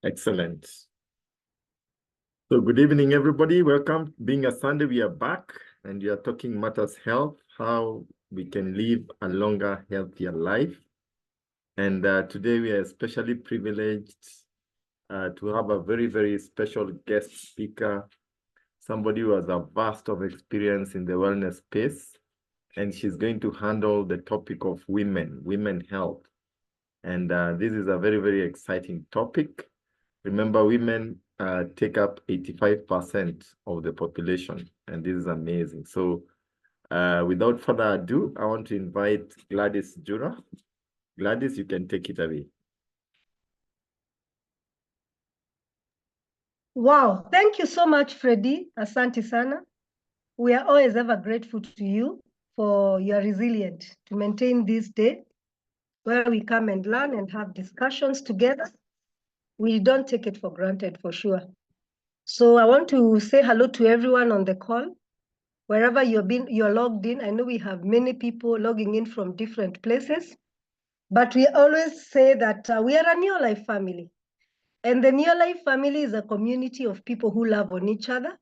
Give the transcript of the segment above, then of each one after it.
Excellent. So good evening, everybody. Welcome. Being a Sunday, we are back and we are talking matters health, how we can live a longer, healthier life. And today we are especially privileged to have a very, very special guest speaker, somebody who has a vast of experience in the wellness space. And she's going to handle the topic of women health. And this is a very, very exciting topic. Remember, women take up 85% of the population, and this is amazing. So without further ado, I want to invite Gladys Njura. Gladys, you can take it away. Wow, thank you so much, Freddie. Asante sana. We are always ever grateful to you for your resilience to maintain this day where we come and learn and have discussions together. We don't take it for granted for sure. So I want to say hello to everyone on the call. Wherever you're logged in, I know we have many people logging in from different places, but we always say that we are a New Life family. And the New Life family is a community of people who love on each other.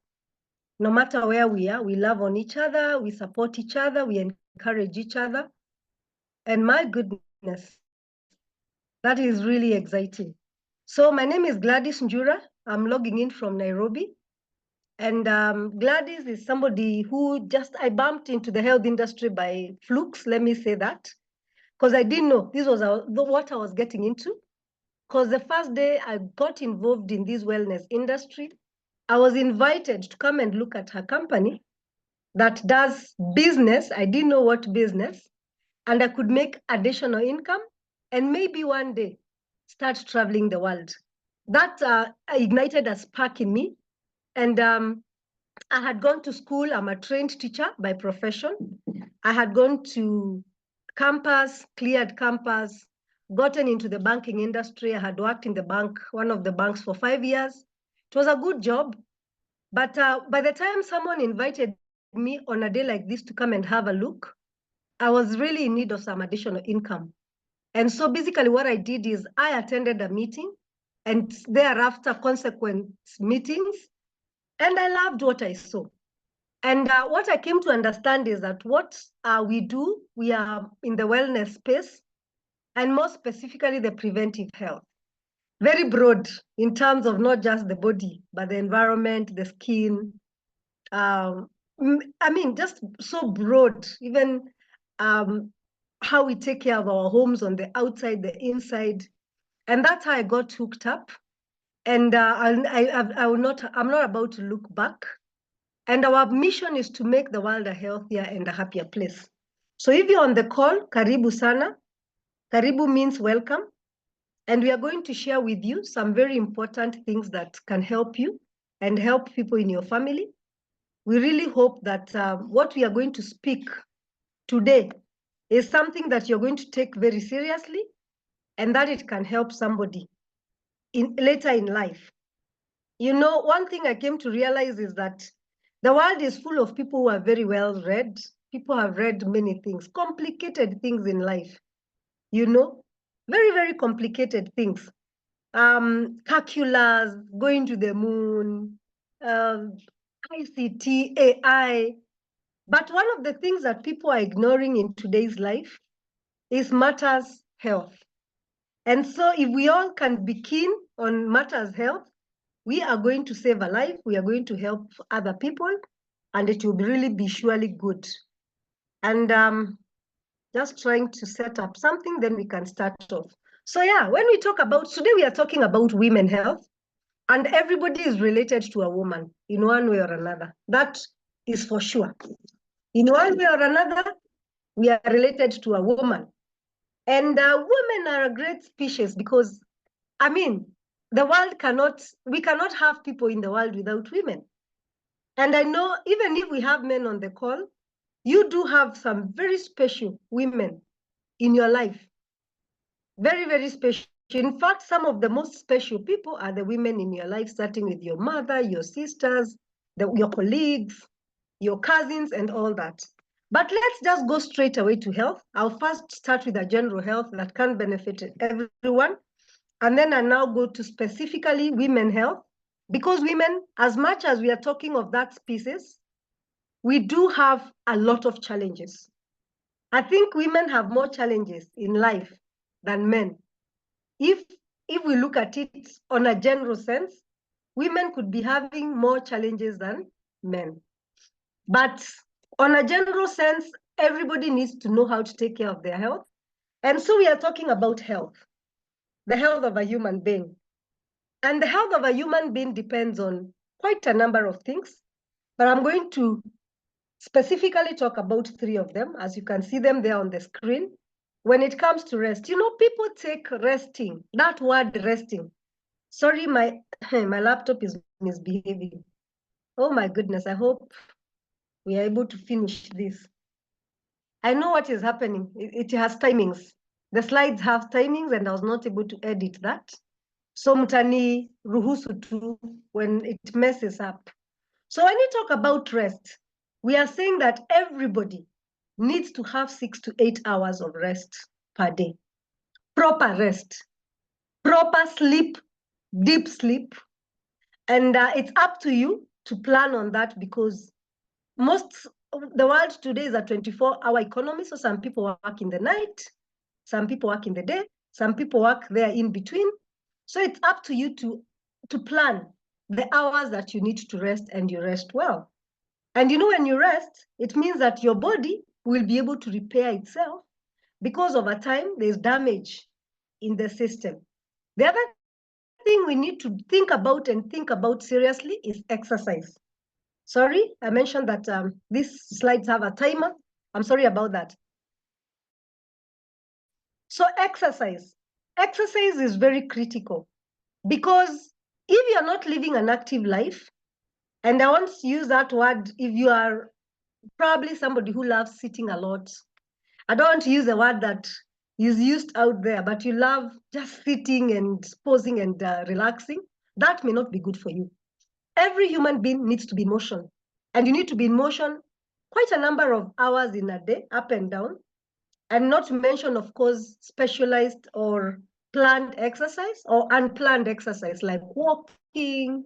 No matter where we are, we love on each other, we support each other, we encourage each other. And my goodness, that is really exciting. So my name is Gladys Njura. I'm logging in from Nairobi. And Gladys is somebody who I bumped into the health industry by flukes, let me say that, because I didn't know this was what I was getting into. Because the first day I got involved in this wellness industry, I was invited to come and look at her company that does business. I didn't know what business, and I could make additional income and maybe one day start traveling the world. That ignited a spark in me. And I had gone to school. I'm a trained teacher by profession. I had gone to campus, cleared campus, gotten into the banking industry. I had worked in the bank, one of the banks, for 5 years. It was a good job. But by the time someone invited me on a day like this to come and have a look, I was really in need of some additional income. And so basically what I did is I attended a meeting and thereafter consequent meetings, and I loved what I saw. And what I came to understand is that what we do, we are in the wellness space, and more specifically the preventive health. Very broad in terms of not just the body, but the environment, the skin, I mean, just so broad, even how we take care of our homes on the outside, the inside. And that's how I got hooked up. And I'm not about to look back. And our mission is to make the world a healthier and a happier place. So if you're on the call, karibu sana. Karibu means welcome. And we are going to share with you some very important things that can help you and help people in your family. We really hope that what we are going to speak today is something that you're going to take very seriously and that it can help somebody later in life. You know, one thing I came to realize is that the world is full of people who are very well read. People have read many things, complicated things in life, you know, very, very complicated things. Calculus, going to the moon, ICT, AI. But one of the things that people are ignoring in today's life is matters health. And so if we all can be keen on matters health, we are going to save a life, we are going to help other people, and it will really be surely good. And just trying to set up something, then we can start off. So yeah, when we talk about, today we are talking about women health, and everybody is related to a woman in one way or another. That is for sure. In one way or another, we are related to a woman. And women are a great species because, I mean, we cannot have people in the world without women. And I know even if we have men on the call, you do have some very special women in your life. Very, very special. In fact, some of the most special people are the women in your life, starting with your mother, your sisters, your colleagues, your cousins, and all that. But let's just go straight away to health. I'll first start with a general health that can benefit everyone. And then I now go to specifically women health, because women, as much as we are talking of that species, we do have a lot of challenges. I think women have more challenges in life than men. If we look at it on a general sense, women could be having more challenges than men. But on a general sense, everybody needs to know how to take care of their health. And so we are talking about health, the health of a human being. And the health of a human being depends on quite a number of things, but I'm going to specifically talk about 3 of them, as you can see them there on the screen. When it comes to rest, you know, people take resting, that word resting. Sorry, my laptop is misbehaving. Oh my goodness, I hope we are able to finish this. I know what is happening. It has timings. The slides have timings and I was not able to edit that. So mtani ruhusu tu when it messes up. So when you talk about rest, we are saying that everybody needs to have 6 to 8 hours of rest per day. Proper rest, proper sleep, deep sleep. And it's up to you to plan on that, because the world today is a 24-hour economy. So some people work in the night, some people work in the day, some people work there in between. So it's up to you to plan the hours that you need to rest, and you rest well. And you know, when you rest, it means that your body will be able to repair itself, because over time there's damage in the system. The other thing we need to think about seriously is exercise. Sorry, I mentioned that these slides have a timer. I'm sorry about that. So exercise is very critical, because if you're not living an active life, and I want to use that word, if you are probably somebody who loves sitting a lot, I don't want to use a word that is used out there, but you love just sitting and posing and relaxing, that may not be good for you. Every human being needs to be in motion, and you need to be in motion quite a number of hours in a day, up and down, and not to mention, of course, specialized or planned exercise or unplanned exercise like walking,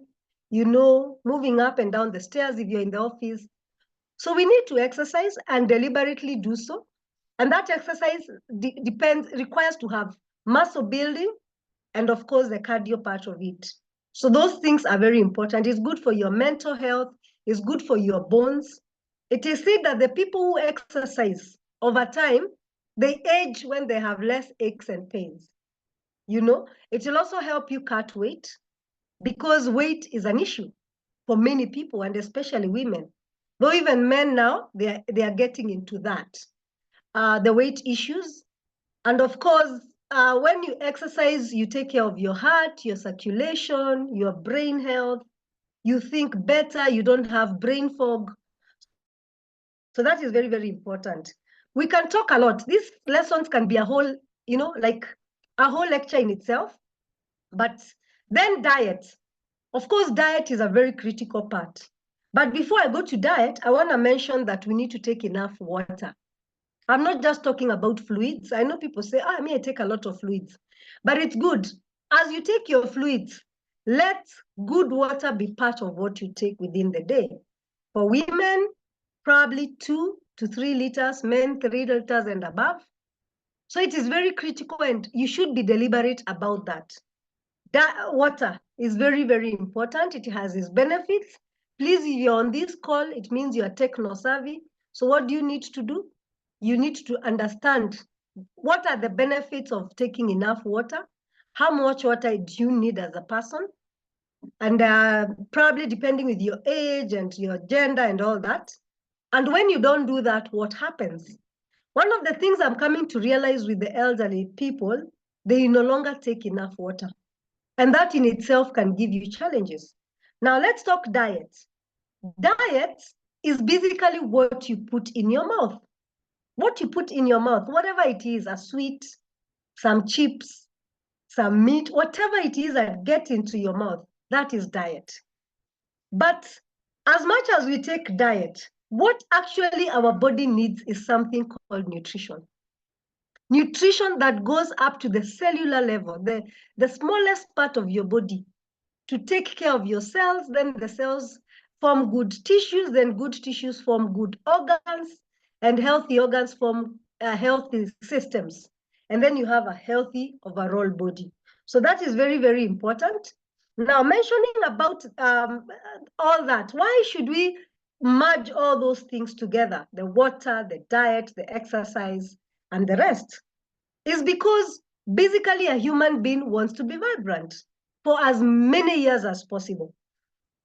you know, moving up and down the stairs if you're in the office. So we need to exercise and deliberately do so. And that exercise requires to have muscle building and, of course, the cardio part of it. So those things are very important. It's good for your mental health. It's good for your bones. It is said that the people who exercise over time, they age when they have less aches and pains. You know, it will also help you cut weight, because weight is an issue for many people, and especially women. Though even men now, they are getting into that. The weight issues. And of course, when you exercise, you take care of your heart, your circulation, your brain health. You think better, you don't have brain fog. So that is very, very important. We can talk a lot. These lessons can be a whole, you know, like a whole lecture in itself. But then diet. Of course, diet is a very critical part. But before I go to diet, I want to mention that we need to take enough water. I'm not just talking about fluids. I know people say, I take a lot of fluids. But it's good. As you take your fluids, let good water be part of what you take within the day. For women, probably 2 to 3 liters, men 3 liters and above. So it is very critical, and you should be deliberate about that. That water is very, very important. It has its benefits. Please, if you're on this call, it means you are techno-savvy. So what do you need to do? You need to understand what are the benefits of taking enough water, how much water do you need as a person, and probably depending with your age and your gender and all that. And when you don't do that, what happens? One of the things I'm coming to realize with the elderly people, they no longer take enough water. And that in itself can give you challenges. Now let's talk diet. Diet is basically what you put in your mouth. What you put in your mouth, whatever it is, a sweet, some chips, some meat, whatever it is that gets into your mouth, that is diet. But as much as we take diet, what actually our body needs is something called nutrition. nutrition that goes up to the cellular level, the smallest part of your body, to take care of your cells. Then the cells form good tissues, then good tissues form good organs, and healthy organs form healthy systems. And then you have a healthy overall body. So that is very, very important. Now, mentioning about all that, why should we merge all those things together? The water, the diet, the exercise, and the rest. Is because basically a human being wants to be vibrant for as many years as possible.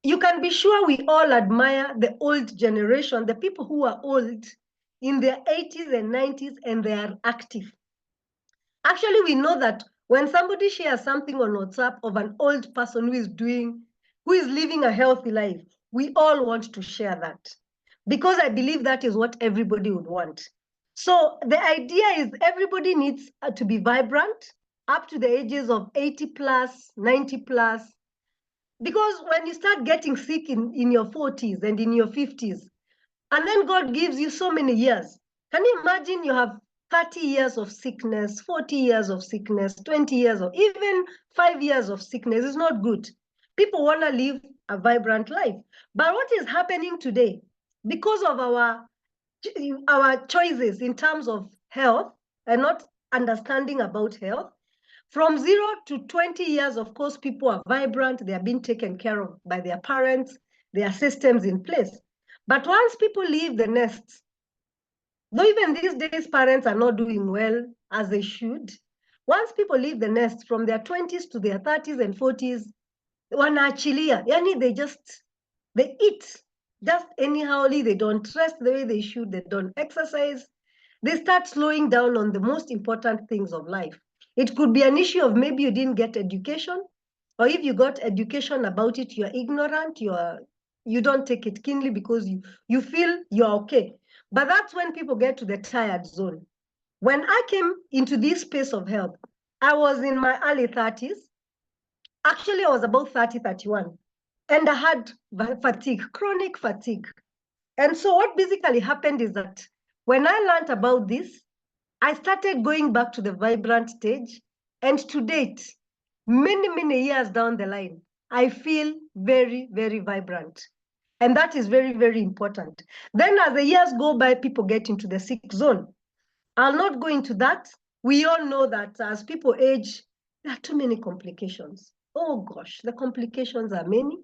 You can be sure we all admire the old generation, the people who are old in their 80s and 90s, and they are active. Actually, we know that when somebody shares something on WhatsApp of an old person who is living a healthy life, we all want to share that, because I believe that is what everybody would want. So the idea is everybody needs to be vibrant up to the ages of 80 plus, 90 plus, because when you start getting sick in your 40s and in your 50s, and then God gives you so many years. Can you imagine you have 30 years of sickness, 40 years of sickness, 20 years of, even 5 years of sickness is not good. People want to live a vibrant life. But what is happening today, because of our choices in terms of health and not understanding about health, from 0 to 20 years, of course, people are vibrant. They are being taken care of by their parents. There are systems in place. But once people leave the nest, though even these days parents are not doing well as they should, once people leave the nest from their 20s to their 30s and 40s, wanaachilia, yani they eat just anyhowly, they don't rest the way they should, they don't exercise, they start slowing down on the most important things of life. It could be an issue of maybe you didn't get education, or if you got education about it, you're ignorant, you don't take it keenly because you feel you're okay. But that's when people get to the tired zone. When I came into this space of health, I was in my early 30s. Actually, I was about 30, 31. And I had fatigue, chronic fatigue. And so what basically happened is that when I learned about this, I started going back to the vibrant stage. And to date, many, many years down the line, I feel very, very vibrant. And that is very, very important. Then as the years go by, people get into the sick zone. I'll not go into that. We all know that as people age, there are too many complications. Oh gosh, the complications are many.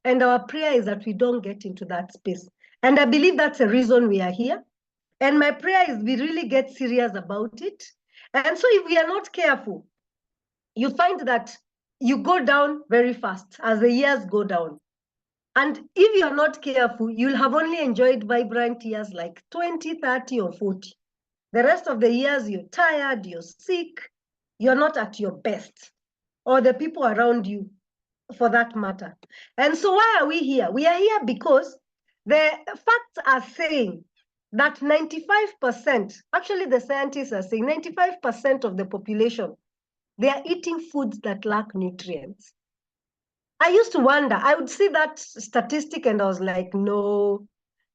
And our prayer is that we don't get into that space. And I believe that's the reason we are here. And my prayer is we really get serious about it. And so if we are not careful, you find that you go down very fast as the years go down. And if you're not careful, you'll have only enjoyed vibrant years like 20, 30, or 40. The rest of the years, you're tired, you're sick, you're not at your best, or the people around you, for that matter. And so why are we here? We are here because the facts are saying that 95%, actually the scientists are saying 95% of the population, they are eating foods that lack nutrients. I used to wonder, I would see that statistic and I was like, no,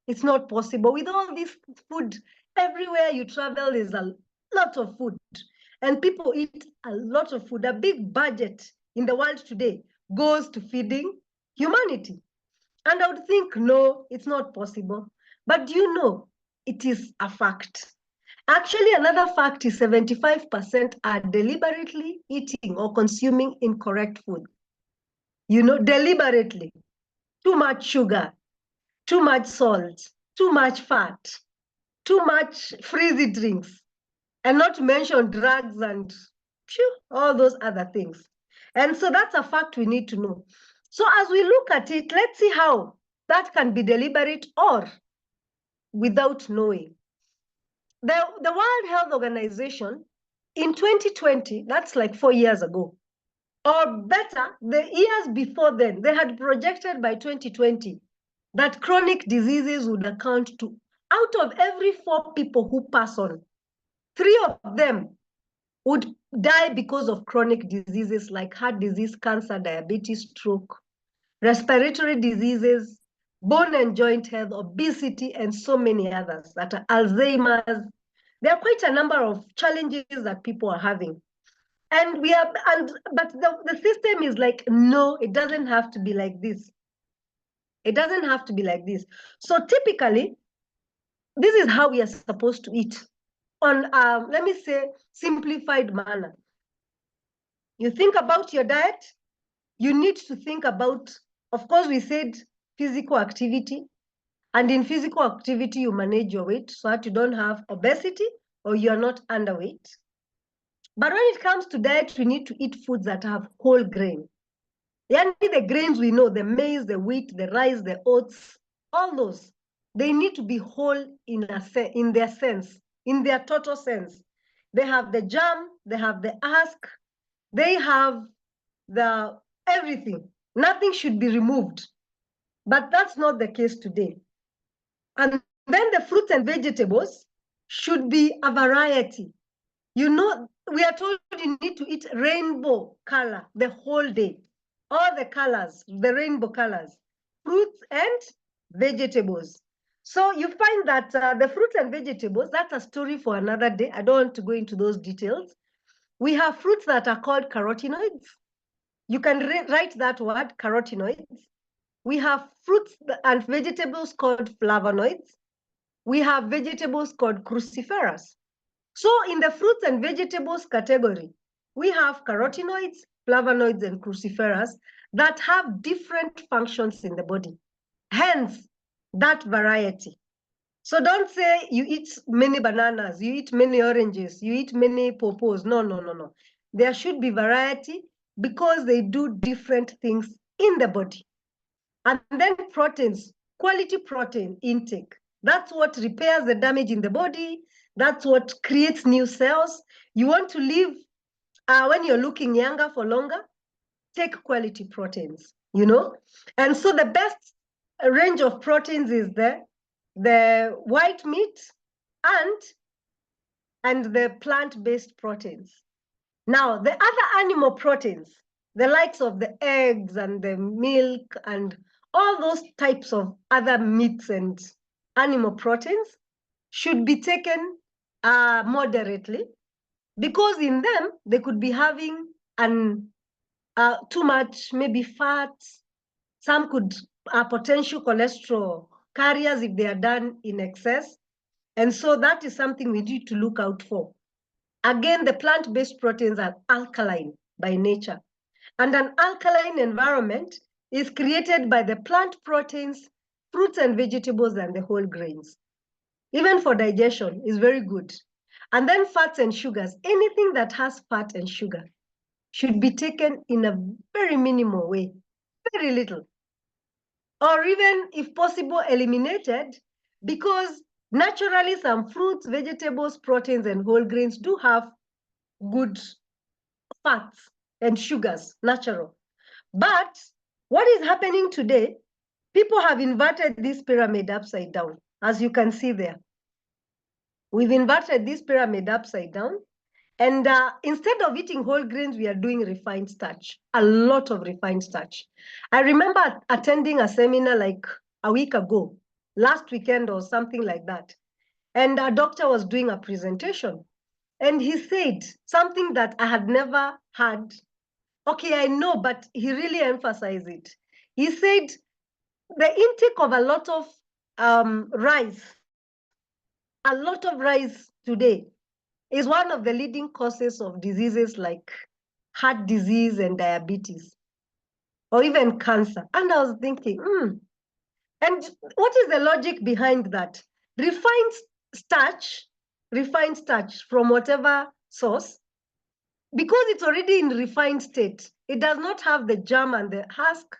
it's not possible. With all this food, everywhere you travel is a lot of food. And people eat a lot of food. A big budget in the world today goes to feeding humanity. And I would think, no, it's not possible. But do you know, it is a fact. Actually, another fact is 75% are deliberately eating or consuming incorrect food. You know, deliberately. Too much sugar, too much salt, too much fat, too much frizzy drinks, and not to mention drugs and all those other things. And so that's a fact we need to know. So as we look at it, let's see how that can be deliberate or without knowing. The World Health Organization in 2020, that's like 4 years ago, or better, the years before then, they had projected by 2020 that chronic diseases would account to, out of every 4 people who pass on, 3 of them would die because of chronic diseases like heart disease, cancer, diabetes, stroke, respiratory diseases, bone and joint health, obesity, and so many others that are Alzheimer's. There are quite a number of challenges that people are having. But the system is like, no, it doesn't have to be like this. It doesn't have to be like this. So typically, this is how we are supposed to eat on, let me say, simplified manner. You think about your diet, you need to think about, of course, we said physical activity. And in physical activity, you manage your weight so that you don't have obesity or you're not underweight. But when it comes to diet, we need to eat foods that have whole grain. The grains we know, the maize, the wheat, the rice, the oats, all those, they need to be whole in their sense, in their total sense. They have the germ, they have the husk, they have the everything. Nothing should be removed. But that's not the case today. And then the fruits and vegetables should be a variety. You know, we are told you need to eat rainbow color the whole day. All the colors, the rainbow colors, fruits and vegetables. So you find that the fruits and vegetables, that's a story for another day. I don't want to go into those details. We have fruits that are called carotenoids. You can write that word, carotenoids. We have fruits and vegetables called flavonoids. We have vegetables called cruciferous. So in the fruits and vegetables category, we have carotenoids, flavonoids, and cruciferous that have different functions in the body. Hence, that variety. So don't say you eat many bananas, you eat many oranges, you eat many pawpaws. No, no, no, no. There should be variety because they do different things in the body. And then proteins, quality protein intake. That's what repairs the damage in the body. That's what creates new cells. You want to live when you're looking younger for longer, take quality proteins, you know? And so the best range of proteins is the white meat and the plant-based proteins. Now, the other animal proteins, the likes of the eggs and the milk and all those types of other meats and animal proteins should be taken moderately, because in them, they could be having too much, maybe fat. Some could potential cholesterol carriers if they are done in excess. And so that is something we need to look out for. Again, the plant-based proteins are alkaline by nature. And an alkaline environment is created by the plant proteins, fruits and vegetables, and the whole grains. Even for digestion is very good. And then fats and sugars, anything that has fat and sugar should be taken in a very minimal way, very little. Or even, if possible, eliminated, because naturally some fruits, vegetables, proteins, and whole grains do have good fats and sugars, natural. But what is happening today, people have inverted this pyramid upside down, as you can see there. We've inverted this pyramid upside down. And instead of eating whole grains, we are doing refined starch, a lot of refined starch. I remember attending a seminar like a week ago, last weekend or something like that. And a doctor was doing a presentation. And he said something that I had never heard. Okay, I know, but he really emphasized it. He said the intake of a lot of rice today is one of the leading causes of diseases like heart disease and diabetes, or even cancer. And I was thinking, and what is the logic behind that? Refined starch from whatever source, because it's already in refined state, it does not have the germ and the husk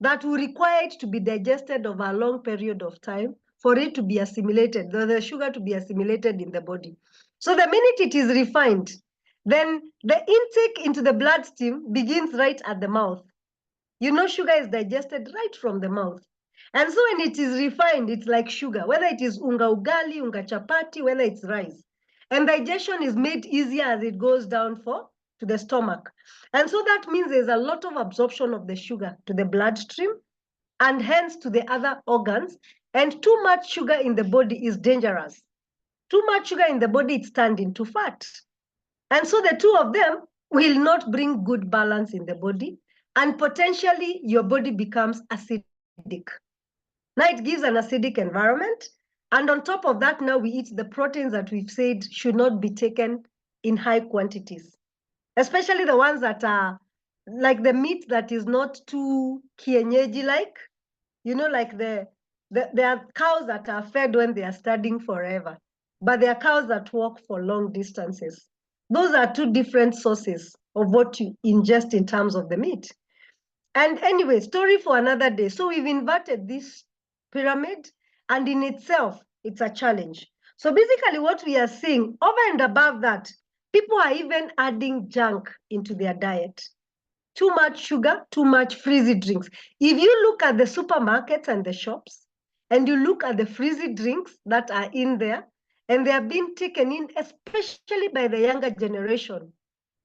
that will require it to be digested over a long period of time for it to be assimilated, the sugar to be assimilated in the body. So the minute it is refined, then the intake into the bloodstream begins right at the mouth. You know, sugar is digested right from the mouth. And so when it is refined, it's like sugar, whether it is unga ugali, unga chapati, whether it's rice. And digestion is made easier as it goes down to the stomach. And so that means there's a lot of absorption of the sugar to the bloodstream and hence to the other organs. And too much sugar in the body is dangerous. Too much sugar in the body, it's turned into fat. And so the two of them will not bring good balance in the body, and potentially your body becomes acidic. Now it gives an acidic environment. And on top of that, now we eat the proteins that we've said should not be taken in high quantities, especially the ones that are like the meat that is not too kienyeji-like. You know, like there are cows that are fed when they are studying forever, but there are cows that walk for long distances. Those are two different sources of what you ingest in terms of the meat. And anyway, story for another day. So we've inverted this pyramid, and in itself, it's a challenge. So basically what we are seeing, over and above that, people are even adding junk into their diet. Too much sugar, too much frizzy drinks. If you look at the supermarkets and the shops, and you look at the frizzy drinks that are in there, and they are being taken in, especially by the younger generation,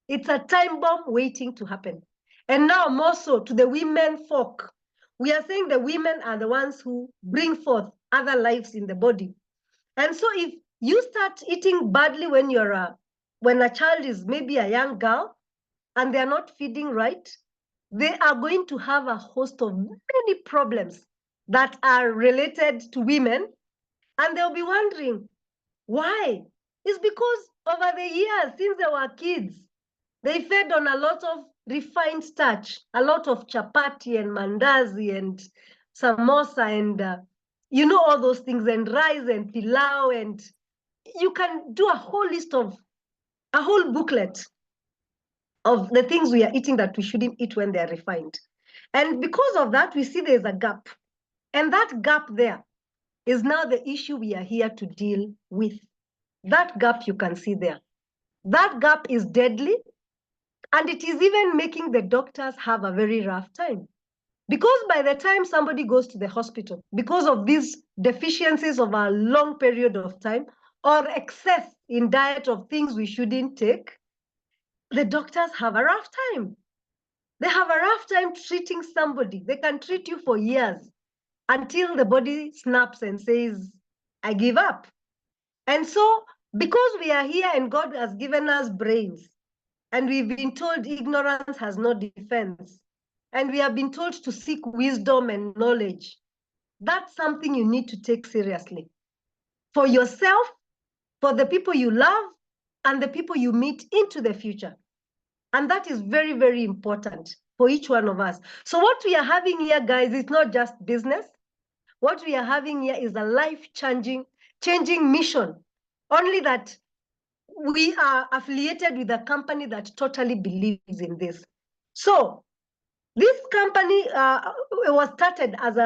it's a time bomb waiting to happen. And now more so to the women folk. We are saying the women are the ones who bring forth other lives in the body. And so if you start eating badly when when a child is maybe a young girl and they're not feeding right, they are going to have a host of many problems that are related to women. And they'll be wondering, why? It's because over the years, since they were kids, they fed on a lot of refined starch, a lot of chapati and mandazi and samosa and you know, all those things, and rice and pilau, and you can do a whole list of, a whole booklet of the things we are eating that we shouldn't eat when they're refined. And because of that, we see there's a gap. And that gap there is now the issue we are here to deal with. That gap you can see there. That gap is deadly, and it is even making the doctors have a very rough time. Because by the time somebody goes to the hospital, because of these deficiencies of a long period of time, or excess in diet of things we shouldn't take, the doctors have a rough time. They have a rough time treating somebody. They can treat you for years until the body snaps and says, I give up. And so, because we are here and God has given us brains, and we've been told ignorance has no defense, and we have been told to seek wisdom and knowledge, that's something you need to take seriously for yourself, for the people you love, and the people you meet into the future. And that is very, very important for each one of us. So what we are having here, guys, is not just business. What we are having here is a life-changing mission, only that we are affiliated with a company that totally believes in this. So this company was started as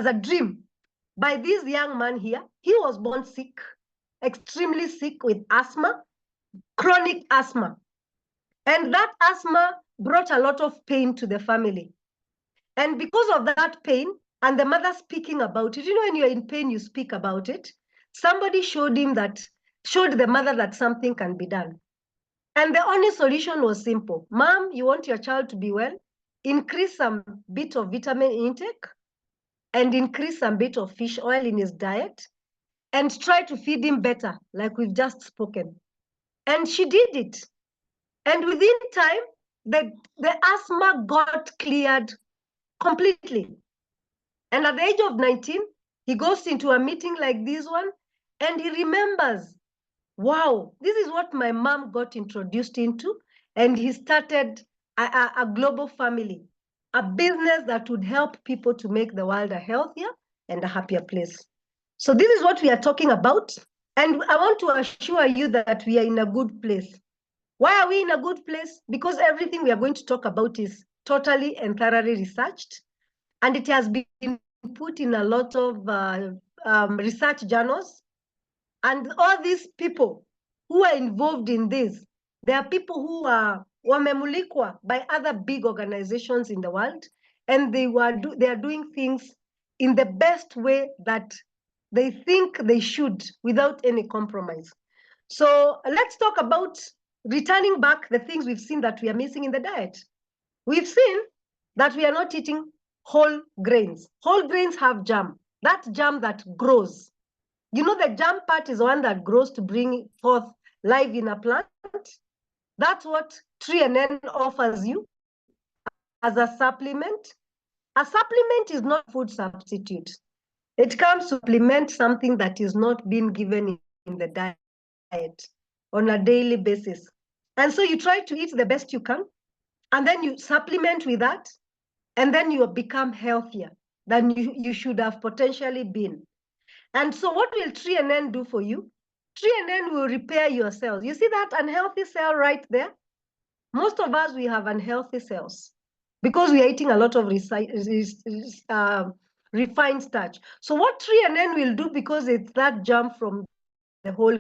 a dream by this young man here. He was born sick, extremely sick with asthma, chronic asthma. And that asthma brought a lot of pain to the family. And because of that pain, and the mother speaking about it, you know, when you're in pain, you speak about it. Somebody showed the mother that something can be done. And the only solution was simple. Mom, you want your child to be well? Increase some bit of vitamin intake and increase some bit of fish oil in his diet and try to feed him better, like we've just spoken. And she did it. And within time, the asthma got cleared completely. And at the age of 19, he goes into a meeting like this one, and he remembers, wow, this is what my mom got introduced into. And he started a global family, a business that would help people to make the world a healthier and a happier place. So this is what we are talking about. And I want to assure you that we are in a good place. Why are we in a good place? Because everything we are going to talk about is totally and thoroughly researched. And it has been put in a lot of research journals. And all these people who are involved in this, there are people who are wamemulikwa by other big organizations in the world, and they are doing things in the best way that they think they should without any compromise. So let's talk about returning back the things we've seen that we are missing in the diet. We've seen that we are not eating whole grains. Whole grains have germ, that germ that grows. You know, the germ part is one that grows to bring forth life in a plant. That's what Tree and N offers you as a supplement. A supplement is not a food substitute. It comes to supplement something that is not being given in the diet on a daily basis. And so you try to eat the best you can, and then you supplement with that, and then you become healthier than you should have potentially been. And so what will Tree and N do for you? Tree and N will repair your cells. You see that unhealthy cell right there? Most of us, we have unhealthy cells because we are eating a lot of refined starch. So what Tree and N will do, because it's that germ from the whole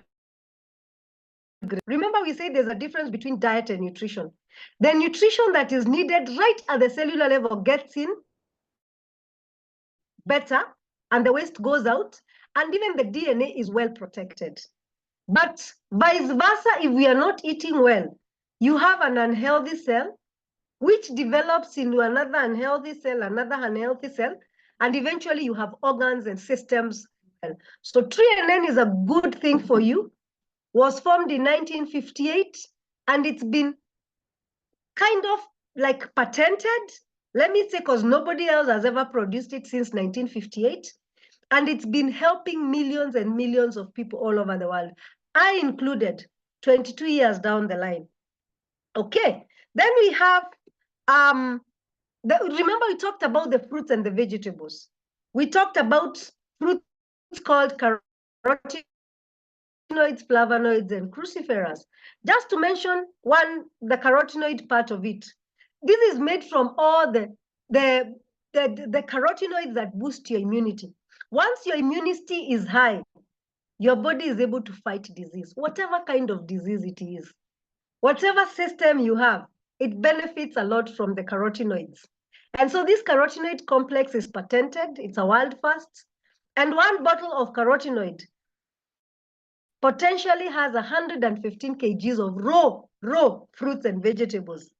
grain. Remember, we say there's a difference between diet and nutrition. The nutrition that is needed right at the cellular level gets in better, and the waste goes out, and even the DNA is well protected. But vice versa, if we are not eating well, you have an unhealthy cell, which develops into another unhealthy cell, and eventually you have organs and systems. So Tree and N is a good thing for you. Was formed in 1958, and it's been kind of like patented. Let me say, because nobody else has ever produced it since 1958. And it's been helping millions and millions of people all over the world. I included 22 years down the line. Okay, then we have, remember we talked about the fruits and the vegetables. We talked about fruits called carotenoids, flavonoids, and cruciferous. Just to mention one, the carotenoid part of it. This is made from all the carotenoids that boost your immunity. Once your immunity is high, your body is able to fight disease, whatever kind of disease it is. Whatever system you have, it benefits a lot from the carotenoids. And so this carotenoid complex is patented. It's a world first. And one bottle of carotenoid potentially has 115 kgs of raw fruits and vegetables.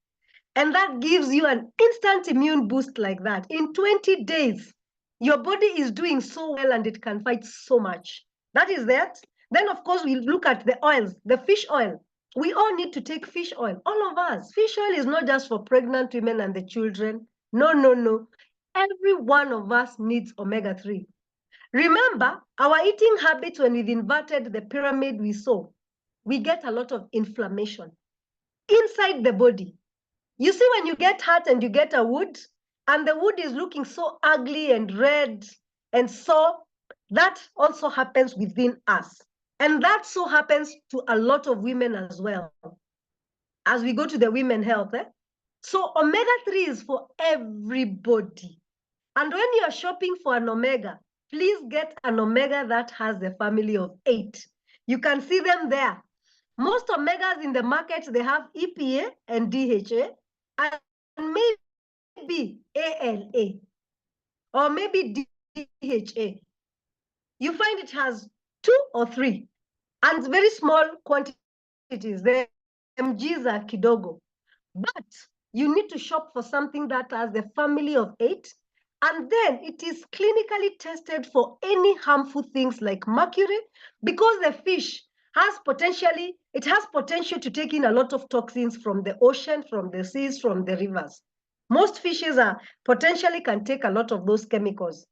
And that gives you an instant immune boost like that. In 20 days, your body is doing so well and it can fight so much. That is that. Then, of course, we look at the oils, the fish oil. We all need to take fish oil, all of us. Fish oil is not just for pregnant women and the children. No, no, no. Every one of us needs omega-3. Remember, our eating habits, when we've inverted the pyramid we saw, we get a lot of inflammation inside the body. You see, when you get hurt and you get a wound, and the wound is looking so ugly and red and sore, that also happens within us. And that so happens to a lot of women as well, as we go to the women health. So omega-3 is for everybody. And when you're shopping for an omega, please get an omega that has the family of 8. You can see them there. Most omegas in the market, they have EPA and DHA, and maybe ALA, or maybe DHA. You find it has 2 or 3, and very small quantities. The mgs are kidogo. But you need to shop for something that has the family of 8, and then it is clinically tested for any harmful things like mercury, because the fish has potential to take in a lot of toxins from the ocean, from the seas, from the rivers. Most fishes potentially can take a lot of those chemicals.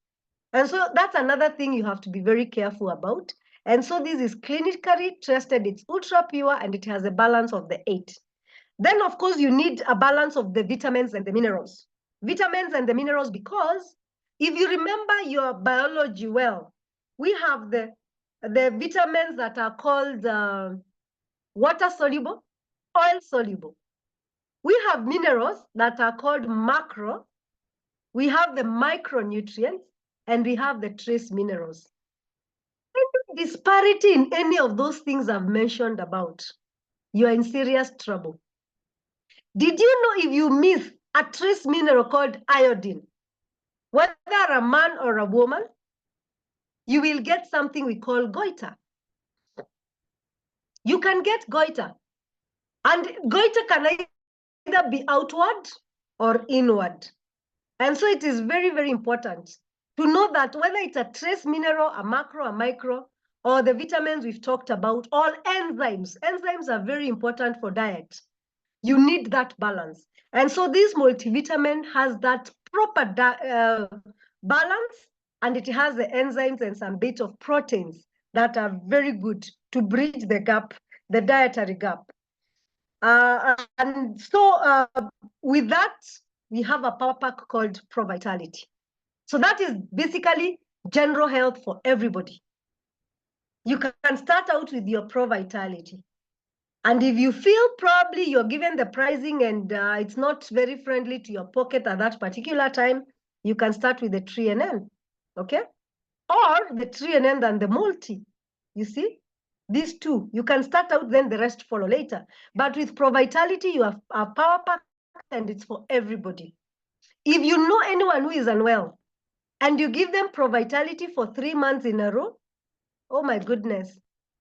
And so that's another thing you have to be very careful about. And so this is clinically tested. It's ultra pure, and it has a balance of the 8. Then, of course, you need a balance of the vitamins and the minerals. Vitamins and the minerals, because if you remember your biology well, we have the vitamins that are called water soluble, oil soluble. We have minerals that are called macro. We have the micronutrients, and we have the trace minerals. Any disparity in any of those things I've mentioned about, you're in serious trouble. Did you know if you miss a trace mineral called iodine, whether a man or a woman, you will get something we call goiter. You can get goiter. And goiter can either be outward or inward. And so it is very, very important to know that whether it's a trace mineral, a macro, a micro, or the vitamins we've talked about, all enzymes. Enzymes are very important for diet. You need that balance. And so this multivitamin has that proper balance, and it has the enzymes and some bit of proteins that are very good to bridge the gap, the dietary gap. And so with that, we have a power pack called Pro Vitality. So that is basically general health for everybody. You can start out with your Pro Vitality. And if you feel probably you're given the pricing and it's not very friendly to your pocket at that particular time, you can start with the 3NN, okay? Or the 3NN and the multi, you see? These two, you can start out, then the rest follow later. But with Pro Vitality, you have a power pack and it's for everybody. If you know anyone who is unwell and you give them Pro Vitality for 3 months in a row, oh my goodness,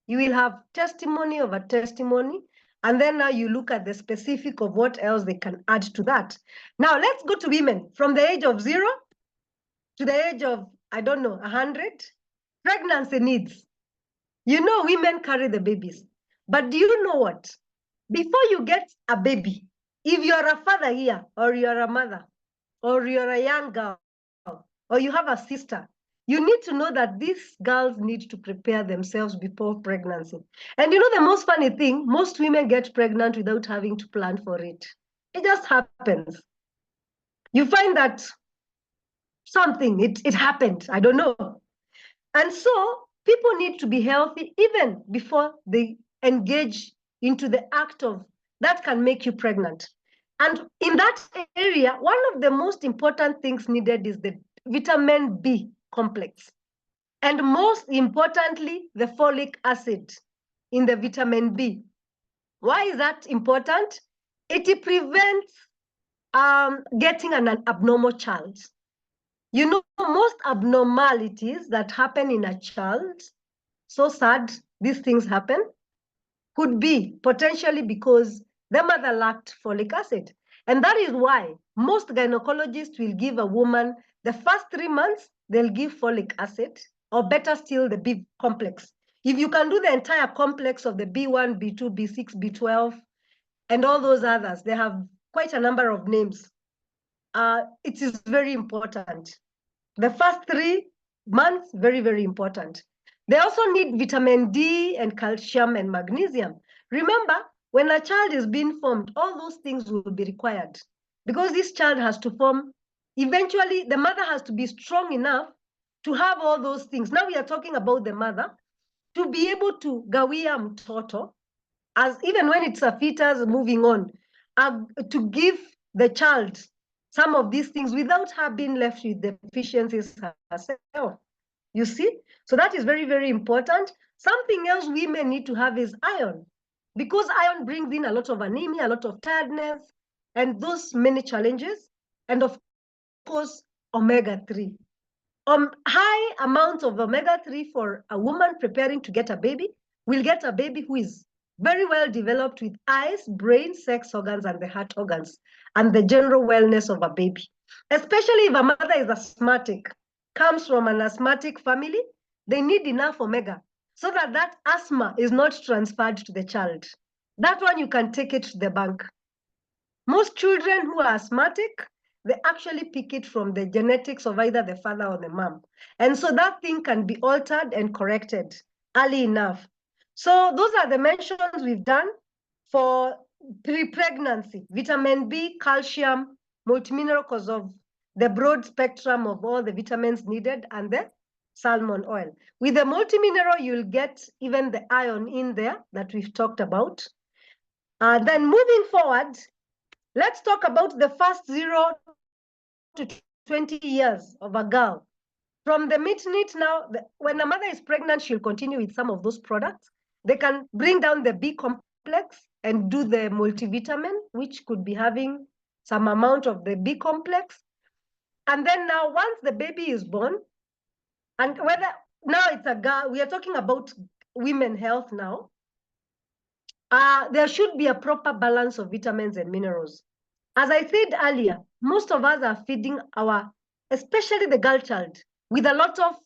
you will have testimony over testimony. And then now you look at the specific of what else they can add to that. Now let's go to women from the age of 0 to the age of, I don't know, 100. Pregnancy needs. You know, women carry the babies. But do you know what? Before you get a baby, if you're a father here, or you're a mother, or you're a young girl, or you have a sister, you need to know that these girls need to prepare themselves before pregnancy. And you know the most funny thing, most women get pregnant without having to plan for it. It just happens. You find that something, it happened, I don't know. And so people need to be healthy even before they engage into the act of that can make you pregnant. And in that area, one of the most important things needed is the vitamin B complex. And most importantly, the folic acid in the vitamin B. Why is that important? It prevents getting an abnormal child. You know, most abnormalities that happen in a child, so sad these things happen, could be potentially because the mother lacked folic acid. And that is why most gynecologists will give a woman the first 3 months, they'll give folic acid, or better still, the B complex. If you can do the entire complex of the B1, B2, B6, B12, and all those others, they have quite a number of names. It is very important. The first 3 months, very, very important. They also need vitamin D and calcium and magnesium. Remember, when a child is being formed, all those things will be required because this child has to form. Eventually, the mother has to be strong enough to have all those things. Now we are talking about the mother to be able to gawia mtoto, as even when it's a fetus moving on, to give the child some of these things without her being left with deficiencies herself. You see? So that is very, very important. Something else women need to have is iron, because iron brings in a lot of anemia, a lot of tiredness, and those many challenges. And of course, omega-3. High amounts of omega-3 for a woman preparing to get a baby will get a baby who is very well developed with eyes, brain, sex organs, and the heart organs, and the general wellness of a baby. Especially if a mother is asthmatic, comes from an asthmatic family, they need enough omega so that that asthma is not transferred to the child. That one you can take it to the bank. Most children who are asthmatic, they actually pick it from the genetics of either the father or the mom. And so that thing can be altered and corrected early enough. So those are the mentions we've done for pre-pregnancy: vitamin B, calcium, multimineral because of the broad spectrum of all the vitamins needed, and the salmon oil. With the multimineral, you'll get even the iron in there that we've talked about. Then moving forward, let's talk about the first 0 to 20 years of a girl. From the meat now, when a mother is pregnant, she'll continue with some of those products. They can bring down the B complex and do the multivitamin, which could be having some amount of the B complex. And then now, once the baby is born, and whether now it's a girl, we are talking about women health now, there should be a proper balance of vitamins and minerals. As I said earlier, most of us are feeding especially the girl child, with a lot of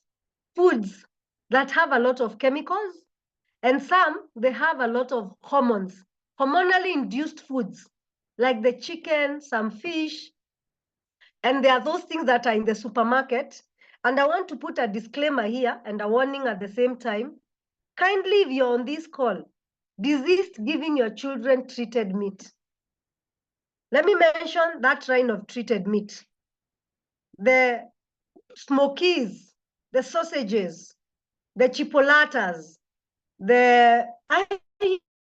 foods that have a lot of chemicals, and some, they have a lot of hormones, hormonally induced foods, like the chicken, some fish, and there are those things that are in the supermarket. And I want to put a disclaimer here and a warning at the same time. Kindly, if you're on this call, desist giving your children treated meat. Let me mention that line of treated meat. The smokies, the sausages, the chipolatas, I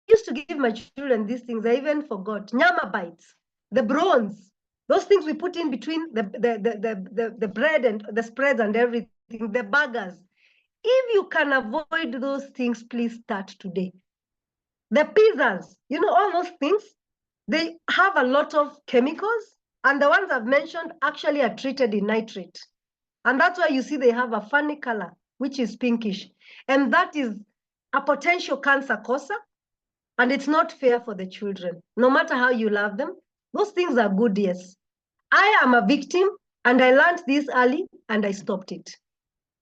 used to give my children these things. I even forgot. Nyama bites, the brawns, those things we put in between the bread and the spreads and everything, the burgers. If you can avoid those things, please start today. The pizzas, all those things, they have a lot of chemicals, and the ones I've mentioned actually are treated in nitrate. And that's why you see they have a funny color, which is pinkish. And that is a potential cancer causer, and it's not fair for the children. No matter how you love them, those things are good, yes. I am a victim, and I learned this early, and I stopped it.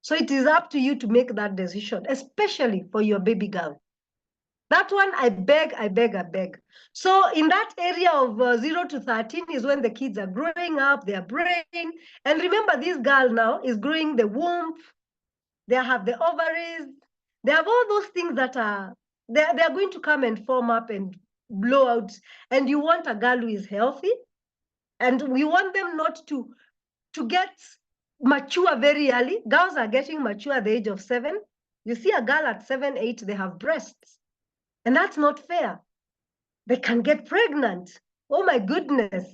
So it is up to you to make that decision, especially for your baby girl. That one, I beg, I beg, I beg. So in that area of 0 to 13 is when the kids are growing up, they are brain. And remember, this girl now is growing the womb. They have the ovaries. They have all those things that are, they're going to come and form up and blow out. And you want a girl who is healthy. And we want them not to get mature very early. Girls are getting mature at the age of 7. You see a girl at 7, 8, they have breasts. And that's not fair. They can get pregnant. Oh my goodness.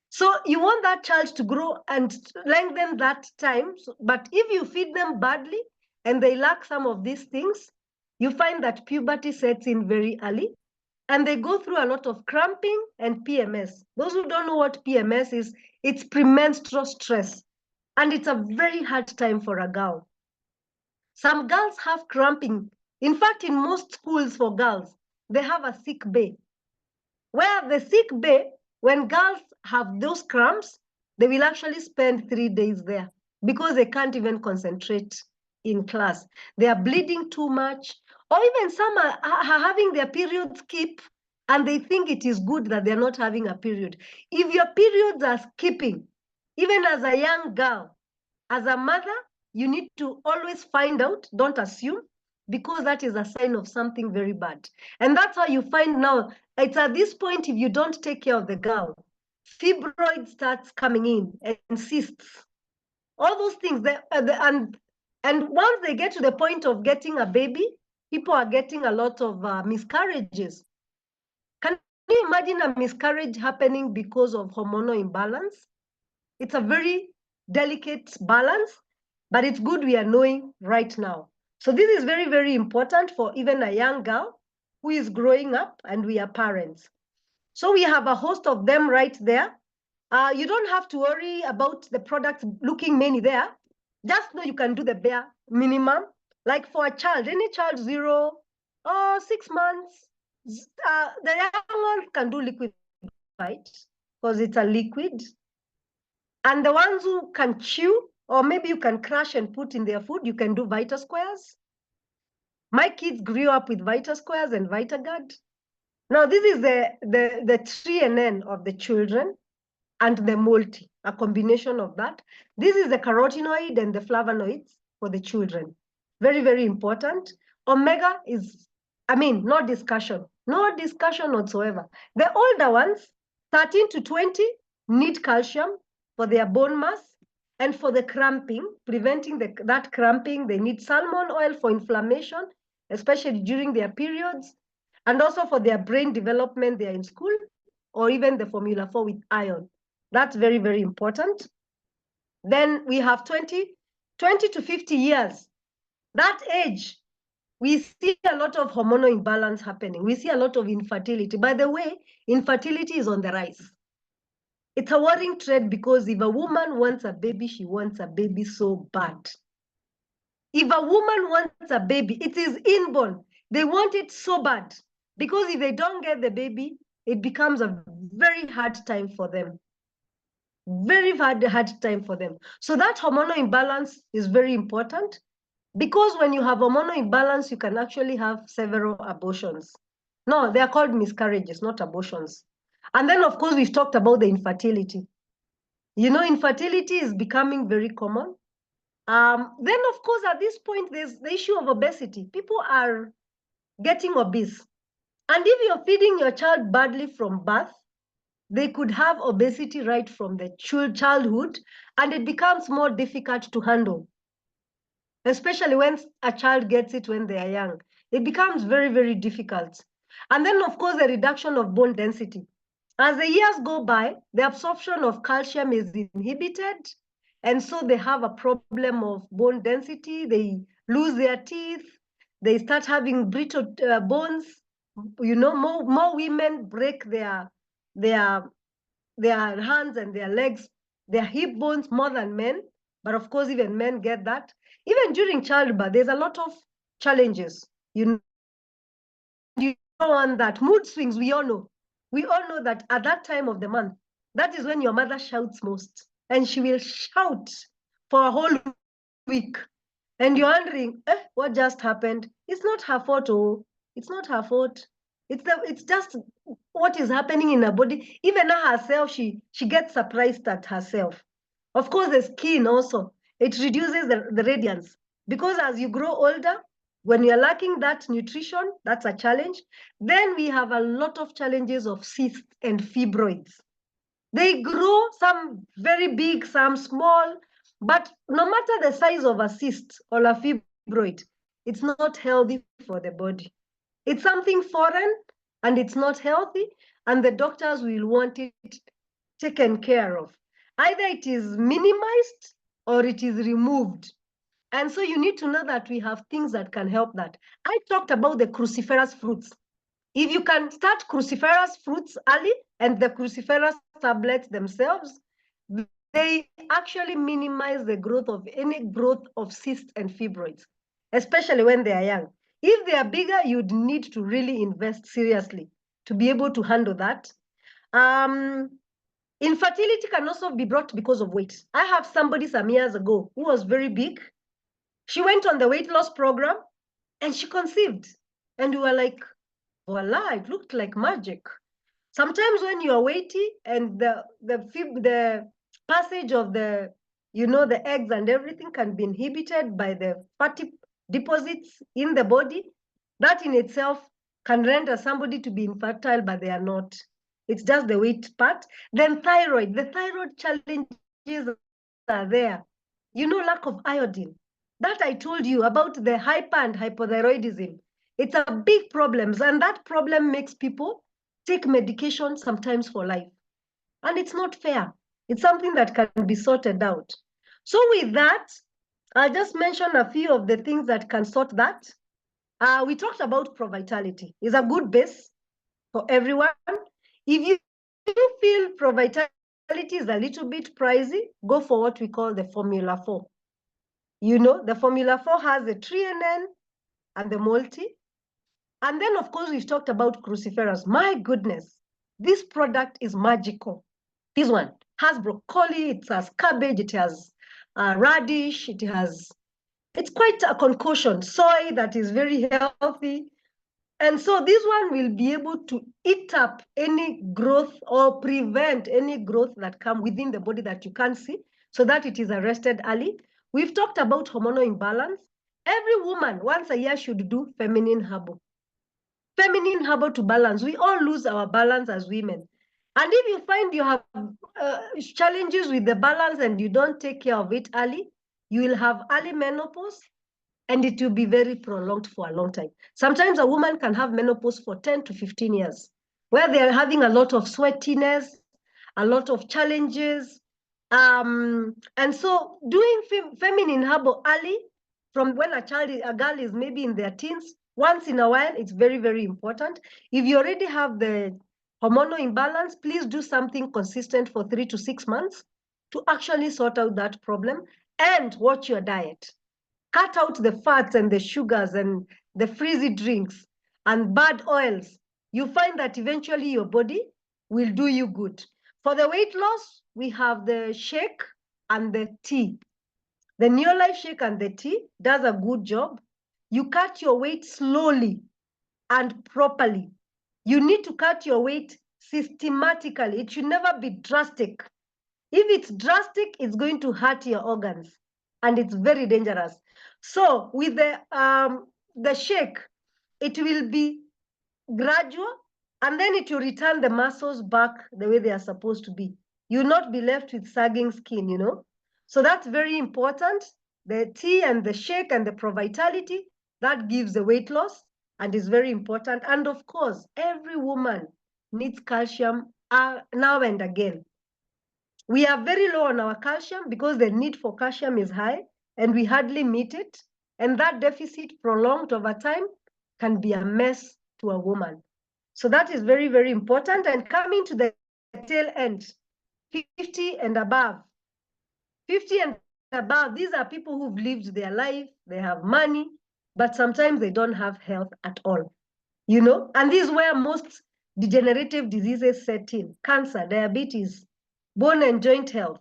So you want that child to grow and lengthen that time. But if you feed them badly and they lack some of these things, you find that puberty sets in very early, and they go through a lot of cramping and PMS. Those who don't know what PMS is, it's premenstrual stress. And it's a very hard time for a girl. Some girls have cramping. In fact, in most schools for girls, they have a sick bay. Where the sick bay, when girls have those cramps, they will actually spend 3 days there because they can't even concentrate in class. They are bleeding too much, or even some are having their period skip, and they think it is good that they're not having a period. If your periods are skipping, even as a young girl, as a mother, you need to always find out, don't assume, because that is a sign of something very bad. And that's how you find now, it's at this point, if you don't take care of the girl, fibroid starts coming in and cysts, all those things. And once they get to the point of getting a baby, people are getting a lot of miscarriages. Can you imagine a miscarriage happening because of hormonal imbalance? It's a very delicate balance, but it's good we are knowing right now. So this is very, very important for even a young girl who is growing up, and we are parents. So we have a host of them right there. You don't have to worry about the products looking many there. Just know you can do the bare minimum. Like for a child, any child 0 or 6 months, the young ones can do liquid fight because it's a liquid. And the ones who can chew, or maybe you can crush and put in their food, you can do Vita Squares. My kids grew up with Vita Squares and VitaGuard. Now, this is the 3NN of the children, and the multi, a combination of that. This is the carotenoid and the flavonoids for the children. Very, very important. Omega is, no discussion whatsoever. The older ones, 13 to 20, need calcium for their bone mass, and for the cramping, preventing that cramping, they need salmon oil for inflammation, especially during their periods, and also for their brain development, they're in school, or even the Formula 4 with iron. That's very, very important. Then we have 20 to 50 years. That age, we see a lot of hormonal imbalance happening. We see a lot of infertility. By the way, infertility is on the rise. It's a worrying trend, because if a woman wants a baby, she wants a baby so bad. If a woman wants a baby, it is inborn. They want it so bad, because if they don't get the baby, it becomes a very hard time for them. Very hard time for them. So that hormonal imbalance is very important. Because when you have hormonal imbalance, you can actually have several abortions. No, they are called miscarriages, not abortions. And then, of course, we've talked about the infertility. You know, infertility is becoming very common. Then, of course, at this point, there's the issue of obesity. People are getting obese. And if you're feeding your child badly from birth, they could have obesity right from the childhood, and it becomes more difficult to handle, especially when a child gets it when they are young. It becomes very, very difficult. And then, of course, the reduction of bone density. As the years go by, the absorption of calcium is inhibited, and so they have a problem of bone density. They lose their teeth. They start having brittle bones. You know, more women break their hands and their legs, their hip bones more than men. But of course, even men get that. Even during childbirth, there's a lot of challenges. You don't want that. Mood swings, we all know. We all know that at that time of the month, that is when your mother shouts most. And she will shout for a whole week. And you're wondering, what just happened? It's not her fault, oh. It's not her fault. It's just what is happening in her body. Even her herself, she gets surprised at herself. Of course, the skin also, it reduces the radiance. Because as you grow older, when you're lacking that nutrition, that's a challenge. Then we have a lot of challenges of cysts and fibroids. They grow, some very big, some small, but no matter the size of a cyst or a fibroid, it's not healthy for the body. It's something foreign and it's not healthy, and the doctors will want it taken care of. Either it is minimized or it is removed. And so you need to know that we have things that can help that. I talked about the cruciferous fruits. If you can start cruciferous fruits early and the cruciferous tablets themselves, they actually minimize the growth of any growth of cysts and fibroids, especially when they are young. If they are bigger, you'd need to really invest seriously to be able to handle that. Infertility can also be brought because of weight. I have somebody some years ago who was very big. She went on the weight loss program and she conceived. And we were like, voila, it looked like magic. Sometimes when you are weighty and the passage of the the eggs and everything can be inhibited by the fatty deposits in the body, that in itself can render somebody to be infertile, but they are not. It's just the weight part. Then the thyroid challenges are there. Lack of iodine. That I told you about the hyper and hypothyroidism. It's a big problem, and that problem makes people take medication sometimes for life. And it's not fair. It's something that can be sorted out. So with that, I'll just mention a few of the things that can sort that. We talked about Provitality. It's a good base for everyone. If you feel Provitality is a little bit pricey, go for what we call the Formula 4. The Formula 4 has the Trienen and the multi. And then, of course, we've talked about cruciferous. My goodness, this product is magical. This one has broccoli, it has cabbage, it has radish, it's quite a concoction, soy that is very healthy. And so this one will be able to eat up any growth or prevent any growth that come within the body that you can't see, so that it is arrested early. We've talked about hormonal imbalance. Every woman once a year should do feminine herbal. Feminine herbal to balance. We all lose our balance as women. And if you find you have challenges with the balance and you don't take care of it early, you will have early menopause, and it will be very prolonged for a long time. Sometimes a woman can have menopause for 10 to 15 years, where they're having a lot of sweatiness, a lot of challenges. And so doing feminine herbal early, from when a girl is maybe in their teens, once in a while, it's very, very important. If you already have the hormonal imbalance, please do something consistent for 3 to 6 months to actually sort out that problem, and watch your diet. Cut out the fats and the sugars and the frizzy drinks and bad oils. You find that eventually your body will do you good. For the weight loss, we have the shake and the tea. The Neolife shake and the tea does a good job. You cut your weight slowly and properly. You need to cut your weight systematically. It should never be drastic. If it's drastic, it's going to hurt your organs, and it's very dangerous. So with the shake, it will be gradual, and then it will return the muscles back the way they are supposed to be. You'll not be left with sagging skin, you know. So that's very important. The tea and the shake and the Pro-Vitality, that gives the weight loss and is very important. And of course, every woman needs calcium now and again. We are very low on our calcium because the need for calcium is high and we hardly meet it. And that deficit prolonged over time can be a mess to a woman. So that is very, very important. And coming to the tail end, 50 and above. 50 and above, these are people who've lived their life, they have money, but sometimes they don't have health at all. You know, and this is where most degenerative diseases set in: cancer, diabetes, bone and joint health,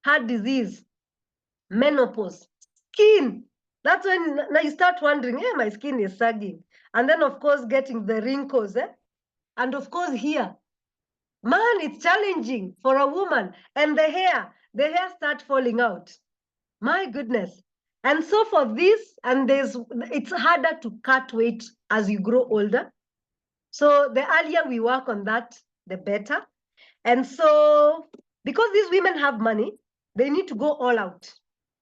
heart disease, menopause, skin. That's when now you start wondering, hey, my skin is sagging. And then, of course, getting the wrinkles. And of course, here, man, it's challenging for a woman. And the hair start falling out. My goodness. And so for this, and it's harder to cut weight as you grow older. So the earlier we work on that, the better. And so because these women have money, they need to go all out.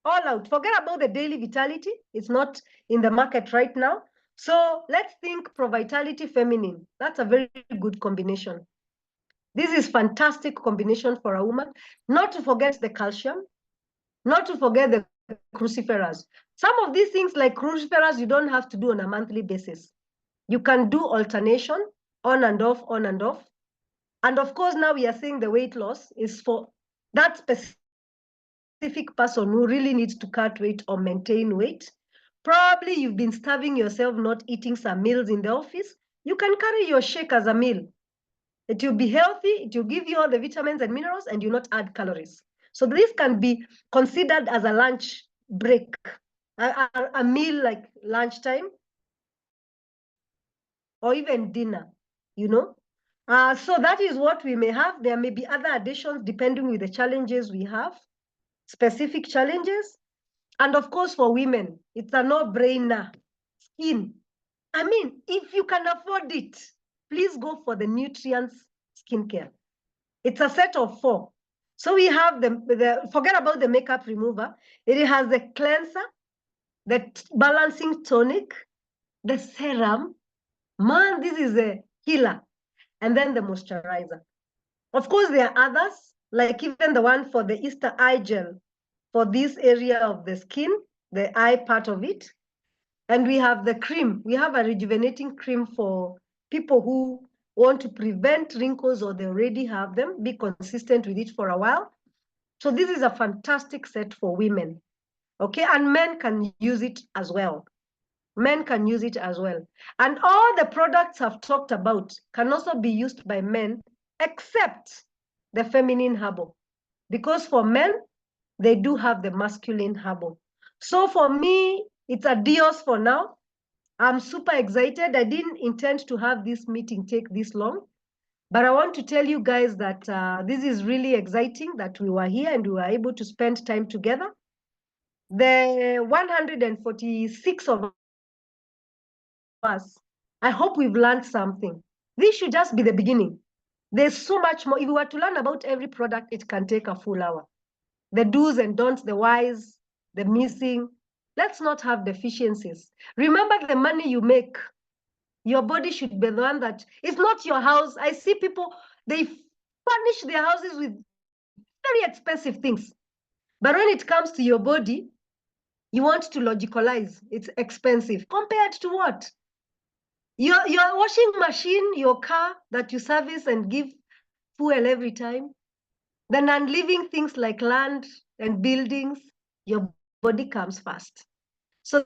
All out. Forget about the daily vitality. It's not in the market right now. So let's think Pro-Vitality Feminine. That's a very good combination. This is fantastic combination for a woman. Not to forget the calcium, not to forget the cruciferous. Some of these things like cruciferous, you don't have to do on a monthly basis. You can do alternation, on and off, on and off. And of course, now we are saying the weight loss is for that specific person who really needs to cut weight or maintain weight. Probably you've been starving yourself, not eating some meals in the office. You can carry your shake as a meal. It will be healthy, it will give you all the vitamins and minerals, and you not add calories. So this can be considered as a lunch break, a meal like lunchtime, or even dinner, you know. So that is what we may have. There may be other additions depending with the challenges we have, specific challenges. And of course, for women, it's a no-brainer. Skin. I mean, if you can afford it, please go for the nutrients skincare. It's a set of 4. So we have forget about the makeup remover. It has the cleanser, the balancing tonic, the serum. Man, this is a healer. And then the moisturizer. Of course, there are others, like even the one for the Easter eye gel for this area of the skin, the eye part of it. And we have the cream. We have a rejuvenating cream for people who want to prevent wrinkles or they already have them, be consistent with it for a while. So this is a fantastic set for women, okay? And men can use it as well. Men can use it as well. And all the products I've talked about can also be used by men, except the feminine herbal. Because for men, they do have the masculine herbal. So for me, it's adios for now. I'm super excited. I didn't intend to have this meeting take this long, but I want to tell you guys that this is really exciting that we were here and we were able to spend time together. The 146 of us, I hope we've learned something. This should just be the beginning. There's so much more. If we were to learn about every product, it can take a full hour. The do's and don'ts, the whys, the missing. Let's not have deficiencies. Remember the money you make. Your body should be the one that, it's not your house. I see people, they furnish their houses with very expensive things. But when it comes to your body, you want to logicalize. It's expensive. Compared to what? Your washing machine, your car that you service and give fuel every time. The non-living things like land and buildings, your body comes first. So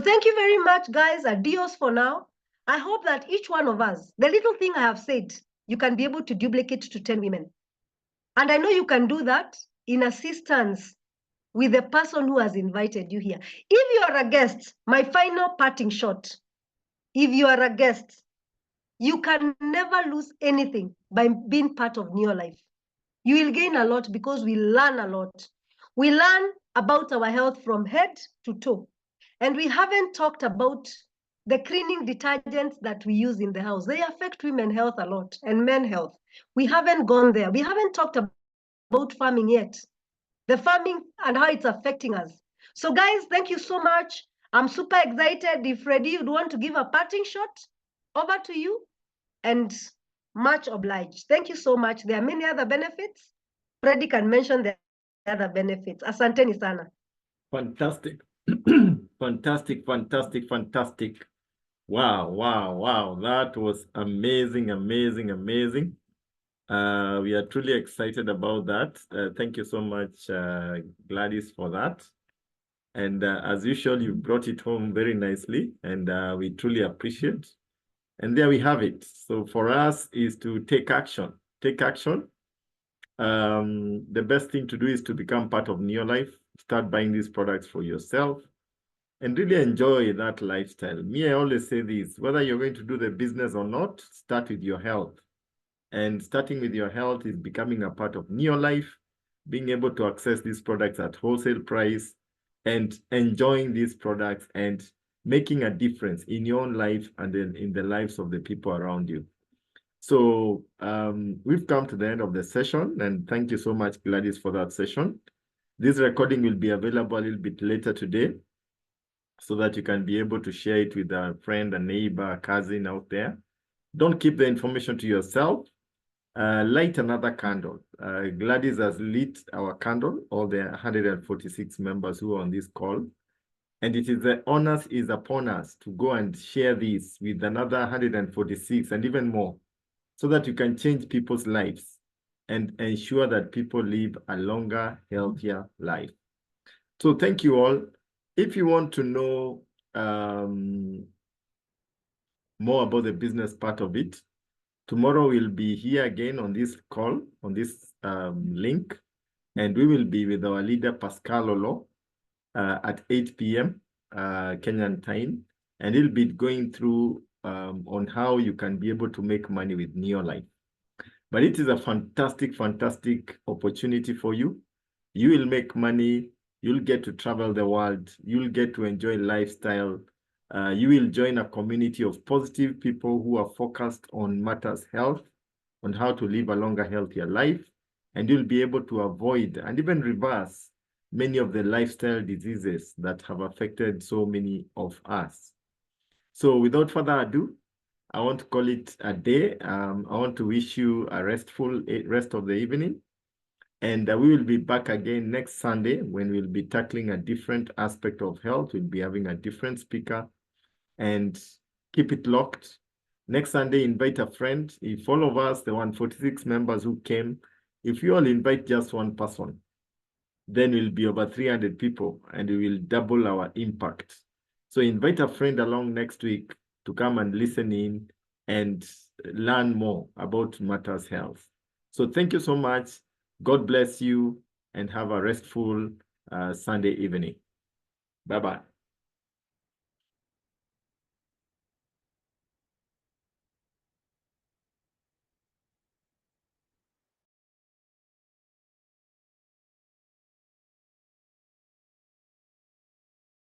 thank you very much, guys. Adios for now. I hope that each one of us, the little thing I have said, you can be able to duplicate to 10 women. And I know you can do that in assistance with the person who has invited you here. If you are a guest, my final parting shot, if you are a guest, you can never lose anything by being part of Neolife. You will gain a lot because we learn a lot. We learn about our health from head to toe. And we haven't talked about the cleaning detergents that we use in the house. They affect women's health a lot and men's health. We haven't gone there. We haven't talked about farming yet. The farming and how it's affecting us. So guys, thank you so much. I'm super excited. If Freddie would want to give a parting shot, over to you, and much obliged. Thank you so much. There are many other benefits. Freddie can mention the other benefits. Asanteni sana. Fantastic. Fantastic, fantastic, fantastic. Wow, wow, wow. That was amazing, amazing, amazing. We are truly excited about that. Thank you so much, Gladys, for that. And as usual, you brought it home very nicely, and we truly appreciate. And there we have it. So for us is to take action. Take action. The best thing to do is to become part of Neolife. Start buying these products for yourself and really enjoy that lifestyle. Me, I always say this, whether you're going to do the business or not, start with your health. And starting with your health is becoming a part of Neolife, being able to access these products at wholesale price and enjoying these products and making a difference in your own life and then in the lives of the people around you. So we've come to the end of the session, and thank you so much, Gladys, for that session. This recording will be available a little bit later today so that you can be able to share it with a friend, a neighbor, a cousin out there. Don't keep the information to yourself. Light another candle. Gladys has lit our candle, all the 146 members who are on this call. And it is the honor is upon us to go and share this with another 146 and even more, so that you can change people's lives and ensure that people live a longer, healthier life. So thank you all. If you want to know more about the business part of it, tomorrow we'll be here again on this call, on this link, and we will be with our leader, Pascal Olo, at 8 p.m. Kenyan time, and he'll be going through on how you can be able to make money with Neolife. But it is a fantastic, fantastic opportunity for you. You will make money, you'll get to travel the world, you'll get to enjoy lifestyle, you will join a community of positive people who are focused on matters health, on how to live a longer, healthier life, and you'll be able to avoid and even reverse many of the lifestyle diseases that have affected so many of us. So without further ado, I want to call it a day. I want to wish you a restful rest of the evening. And we will be back again next Sunday when we'll be tackling a different aspect of health. We'll be having a different speaker, and keep it locked. Next Sunday, invite a friend. If all of us, the 146 members who came, if you all invite just one person, then we'll be over 300 people and we will double our impact. So invite a friend along next week to come and listen in and learn more about matters health. So thank you so much. God bless you and have a restful Sunday evening. Bye-bye.